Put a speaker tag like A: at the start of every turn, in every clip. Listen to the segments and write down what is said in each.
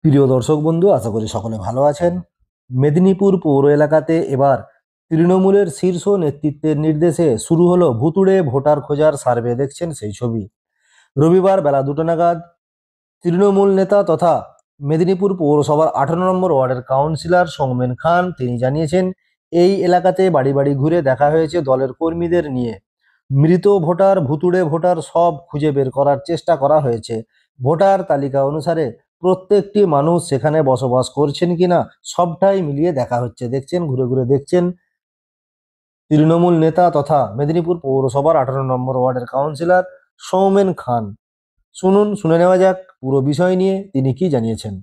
A: প্রিয় দর্শক বন্ধু, আশা করি সকলে ভালো আছেন। মেদিনীপুর পৌর এলাকাতে এবার তৃণমূলের শীর্ষ নেতৃত্বের নির্দেশে শুরু হলো ভুতুড়ে ভোটার খোঁজার সার্ভে। দেখছেন সেই ছবি। রবিবার বেলা 2টা নাগাদ তৃণমূল নেতা তথা মেদিনীপুর পৌরসভার 18 নম্বর ওয়ার্ডের কাউন্সিলর সৌমেন খান তিনি জানিয়েছেন, এই এলাকাতে বাড়ি বাড়ি ঘুরে দেখা হয়েছে দলের কর্মীদের নিয়ে। মৃত ভোটার, ভুতুড়ে ভোটার সব খুঁজে বের করার চেষ্টা করা হয়েছে। ভোটার তালিকা অনুসারে প্রত্যেকটি মানুষ সেখানে বসবাস করছেন কিনা সবটাই মিলিয়ে দেখা হচ্ছে। দেখছেন, ঘুরে ঘুরে দেখছেন তৃণমূল নেতা তথা মেদিনীপুর পৌরসভার 18 নম্বর ওয়ার্ডের কাউন্সিলর সৌমেন খান। শুনে নেওয়া যাক পুরো বিষয় নিয়ে তিনি কি জানিয়েছেন।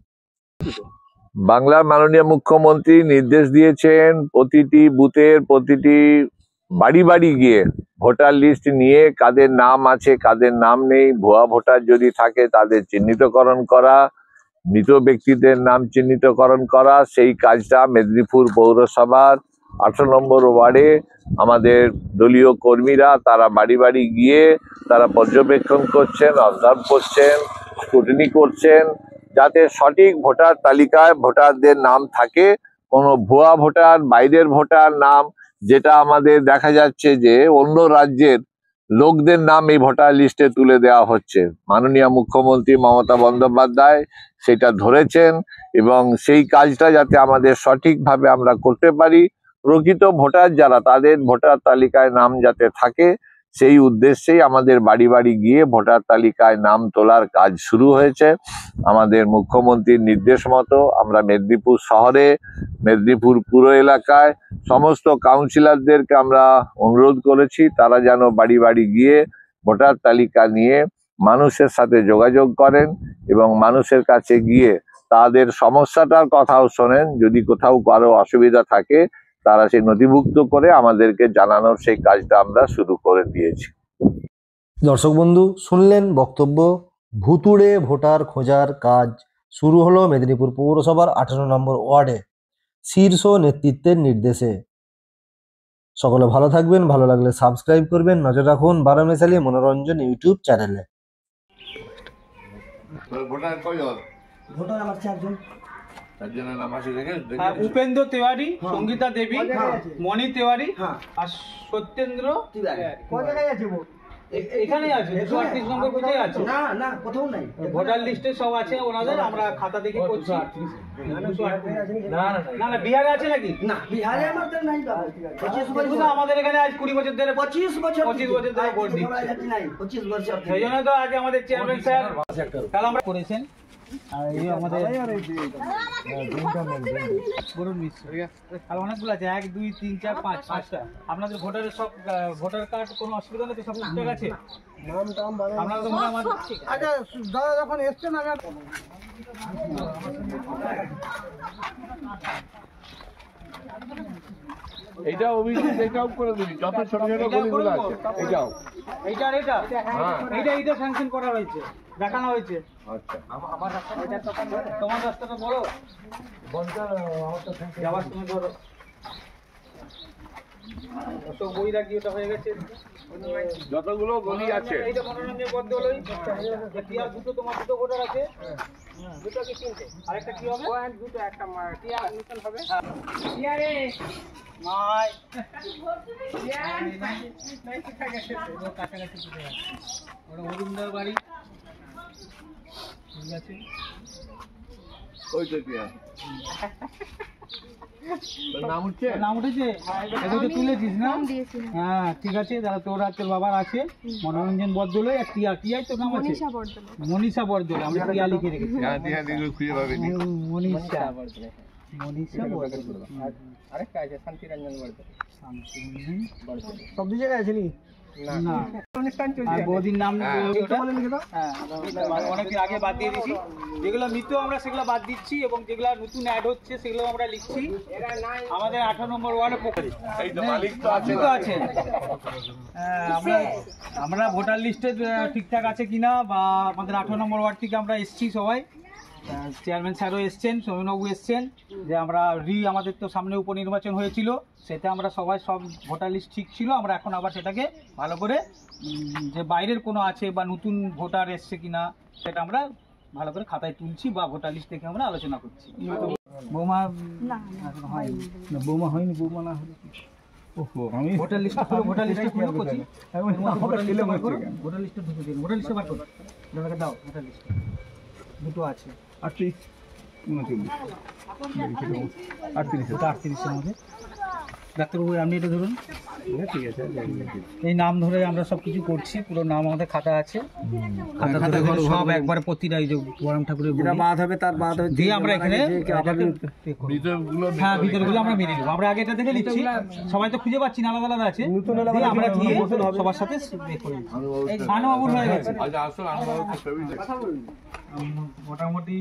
B: বাংলার মাননীয় মুখ্যমন্ত্রী নির্দেশ দিয়েছেন প্রতিটি বুথের প্রতিটি বাড়ি বাড়ি গিয়ে ভোটার লিস্ট নিয়ে কাদের নাম আছে কাদের নাম নেই, ভুয়া ভোটার যদি থাকে তাদের চিহ্নিতকরণ করা, মৃত ব্যক্তিদের নাম চিহ্নিতকরণ করা। সেই কাজটা মেদিনীপুর পৌরসভার 18 নম্বর ওয়ার্ডে আমাদের দলীয় কর্মীরা তারা বাড়ি বাড়ি গিয়ে তারা পর্যবেক্ষণ করছেন, অবজার্ভ করছেন, স্ক্রুটিনি করছেন, যাতে সঠিক ভোটার তালিকায় ভোটারদের নাম থাকে। কোনো ভুয়া ভোটার, বাইরের ভোটার নাম, যেটা আমাদের দেখা যাচ্ছে যে অন্য রাজ্যের লোকদের নাম এই ভোটার লিস্টে তুলে দেওয়া হচ্ছে। মাননীয় মুখ্যমন্ত্রী মমতা বন্দ্যোপাধ্যায় সেটা ধরেছেন এবং সেই কাজটা যাতে আমাদের সঠিকভাবে আমরা করতে পারি, প্রকৃত ভোটার যারা তাদের ভোটার তালিকায় নাম যাতে থাকে, সেই উদ্দেশ্যেই আমাদের বাড়ি বাড়ি গিয়ে ভোটার তালিকায় নাম তোলার কাজ শুরু হয়েছে। আমাদের মুখ্যমন্ত্রীর নির্দেশ মতো আমরা মেদিনীপুর শহরে, মেদিনীপুর পুরো এলাকায় সমস্ত কাউন্সিলরদেরকে আমরা অনুরোধ করেছি তারা যেন বাড়ি বাড়ি গিয়ে ভোটার তালিকা নিয়ে মানুষের সাথে যোগাযোগ করেন এবং মানুষের কাছে গিয়ে তাদের সমস্যাটার কথাও শোনেন। যদি কোথাও কারো অসুবিধা থাকে তারা সেই নথিভুক্ত করে আমাদেরকে জানানোর সেই কাজটা আমরা শুরু করে দিয়েছি।
A: দর্শক বন্ধু, শুনলেন বক্তব্য। ভুতুড়ে ভোটার খোঁজার কাজ শুরু হলো মেদিনীপুর পৌরসভার 18 নম্বর ওয়ার্ডে শীর্ষ নেতৃত্বের নির্দেশে। সকলে ভালো থাকবেন, ভালো লাগলে সাবস্ক্রাইব করবেন, নজর রাখুন 12 মিশালি মনোরঞ্জন ইউটিউব চ্যানেলে।
C: ভোটার আমার 4 জন।
D: উপেন্দ্র তিওয়ারি, সঙ্গীতা দেবী, মণি তিওয়ারি আর সত্যেন্দ্র
C: তিওয়ারি। কোন জায়গায় আছে ভোট?
D: এখানেই আছে। 238 নম্বর কোথায় আছে?
C: না না, কোথাও নাই।
D: ভোটার লিস্টে সব আছে ওনাদের, আমরা খাতা দেখে করছি। না না, বিহারে আছে নাকি?
C: না, বিহারে আমাদের নাই বাবা। 25 বছর
D: শুধু আমাদের এখানে আজ 20 বছর ধরে
C: 25 বছর
D: ধরে ভোট দিচ্ছে।
C: নাই 25 বছর।
D: সেই জন্য তো আগে আমাদের চেয়ারম্যান স্যার কাল আমরা করেছেন। আর এই আমাদের অনেকগুলো আছে, 1 2 3 4 5 5টা। আপনাদের ভোটারের সব ভোটার কার্ড কোনো অসুবিধা নেই তো? সব ঠিক আছে? আপনারা তো মোটামুটি
C: আচ্ছা দাদা যখন এসছেন আগে
B: এইটা অভিযোগ এটাও করে দিবি, যত ছোট ছোট গলিগুলো আছে এটাও।
D: এইটা স্যাংশন করা হয়েছে, দেখানো হয়েছে।
B: আচ্ছা,
D: তোমার রাস্তাটা বড় যাওয়ার সময় ধরো অশোক বইরা কি ওটা হয়ে গেছে।
B: যতগুলো গলি আছে
D: এইটা মনোরঞ্জন বদলই টিয়ার দুটো, তোমার দুটো ভোটার আছে। দুটো কি তিনটে? আরেকটা কি হবে? দুটো, একটা টিয়ার মিশন হবে। টিয়ারে মাই কাছাকাছি ওটা অরুণদার বাড়ি। ঠিক আছে,
B: ওই তো টিয়া নাম উঠছে,
D: নাম উঠেছে, এটা তো তুলেছিস না? হ্যাঁ ঠিক আছে, তাহলে তোর আর তোর বাবার আছে মনোরঞ্জন বরদলৈ আর টিয়া। টিয়াই তো নাম আছে মনীষা বরদলৈ। আমরা টিয়া লিখে রেখেছি।
B: খুঁজে পাবেনি।
D: মনীষা বরদলৈ। আরেকটা আছে শান্তিরঞ্জন বরদলৈ।
C: সব জায়গায় আছে নি?
D: না, আর বৌদির নাম অনেকদিন আগে বাদ দিয়ে দিয়েছি। যেগুলো মৃত আমরা সেগুলো বাদ দিচ্ছি এবং যেগুলো নতুন অ্যাড হচ্ছে সেগুলো আমরা লিখছি। আমাদের 18 নম্বর ওয়ার্ডে আছে। আমরা ভোটার লিস্টে ঠিকঠাক আছে কিনা, বা আমাদের 18 নম্বর ওয়ার্ড থেকে আমরা এসছি সবাই, চেয়ারম্যান স্যারও এসছেন, সৌমেনবাবু এসছেন, যে আমরা আমাদের তো সামনে উপনির্বাচন হয়েছিল, সেটা আমরা সবাই সব ভোটার লিস্ট ঠিক ছিল। আমরা এখন আবার সেটাকে ভালো করে যে বাইরের কোনো আছে বা নতুন ভোটার এসছে কিনা সেটা আমরা ভালো করে খাতায় তুলছি বা ভোটার লিস্ট থেকে আমরা আলোচনা করছি। বৌমা এখনো হয়নি,
C: বৌমা হয়নি, বৌমা না হলে আমি
D: ভোটার লিস্ট ভোটার লিস্টে খুলে করছি, ভোটার লিস্টে বার করো, ভোটার লিস্টে ঢুকে দিন, ভোটার লিস্টে বার করো, দাদাকে দাও ভোটার লিস্ট, দুটো আছে
C: 38 39
D: ওটা 38-এর মধ্যে। ডাক্তারবাবু আপনি এটা ধরুন,
C: ঠিক আছে।
D: এই নাম ধরে আমরা সব কিছু করছি, পুরো নাম আমাদের খাতা আছে, খাতা ধরে সব একবারে প্রতিটা এই যে বরম ঠাকুরের বই
C: বাদ হবে তার বাদ হবে
D: দিয়ে আমরা এখানে হ্যাঁ ভিতরগুলো আমরা মেনে নেবো। আমরা আগে এটা দেখে নিচ্ছি, সবাই তো খুঁজে পাচ্ছি না, আলাদা আলাদা আছে, দিয়ে আমরা গিয়ে সবার সাথে এ করে নিচ্ছি। এই আনুবাবুর হয়ে গেছে মোটামুটি